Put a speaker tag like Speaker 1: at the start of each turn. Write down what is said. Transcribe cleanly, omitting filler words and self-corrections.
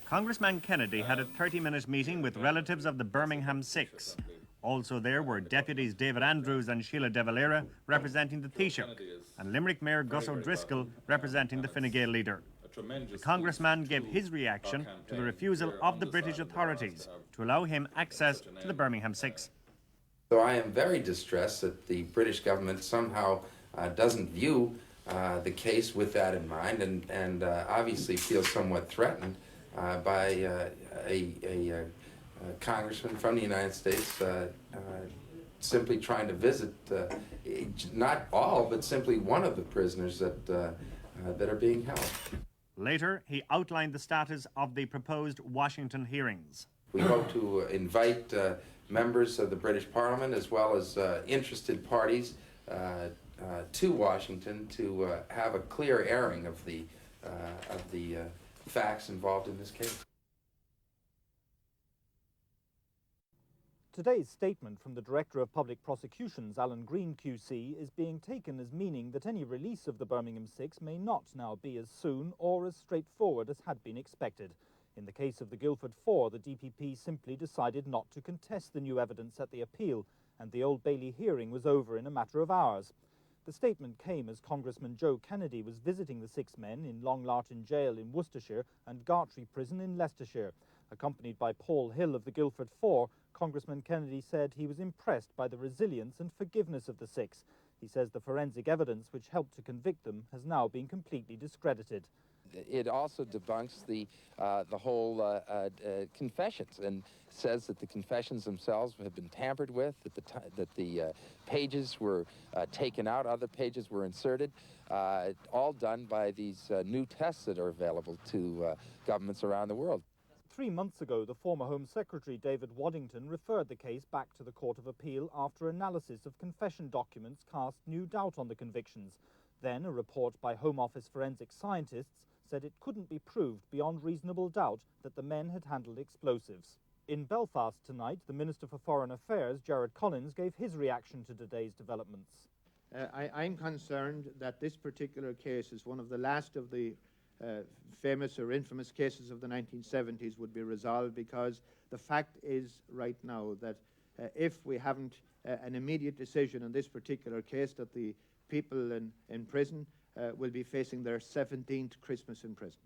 Speaker 1: Congressman Kennedy had a 30-minute meeting with relatives of the Birmingham Six. Also there were deputies David Andrews and Síle de Valera representing the Taoiseach, and Limerick Mayor Gus O'Driscoll representing the Fine Gael leader. The congressman gave his reaction to the refusal of the British authorities to allow him access to the Birmingham Six.
Speaker 2: So I am very distressed that the British government somehow doesn't view the case with that in mind, and obviously feels somewhat threatened by a congressman from the United States simply trying to visit not all, but simply one of the prisoners that are being held.
Speaker 1: Later, he outlined the status of the proposed Washington hearings.
Speaker 2: We hope to invite members of the British Parliament as well as interested parties to Washington to have a clear airing of the facts involved in this case.
Speaker 3: Today's statement from the Director of Public Prosecutions, Alan Green QC, is being taken as meaning that any release of the Birmingham Six may not now be as soon or as straightforward as had been expected. In the case of the Guildford Four, the DPP simply decided not to contest the new evidence at the appeal, and the Old Bailey hearing was over in a matter of hours. The statement came as Congressman Joe Kennedy was visiting the six men in Long Lartin Jail in Worcestershire and Gartree Prison in Leicestershire. Accompanied by Paul Hill of the Guildford Four, Congressman Kennedy said he was impressed by the resilience and forgiveness of the six. He says the forensic evidence which helped to convict them has now been completely discredited.
Speaker 4: It also debunks the whole confessions and says that the confessions themselves have been tampered with, that the pages were taken out, other pages were inserted, all done by these new tests that are available to governments around the world.
Speaker 3: 3 months ago, the former Home Secretary David Waddington referred the case back to the Court of Appeal after analysis of confession documents cast new doubt on the convictions. Then a report by Home Office forensic scientists said it couldn't be proved beyond reasonable doubt that the men had handled explosives. In Belfast tonight, the Minister for Foreign Affairs, Gerard Collins, gave his reaction to today's developments.
Speaker 5: I'm concerned that this particular case is one of the last of the famous or infamous cases of the 1970s would be resolved, because the fact is right now that if we haven't an immediate decision on this particular case, that the people in prison will be facing their 17th Christmas in prison.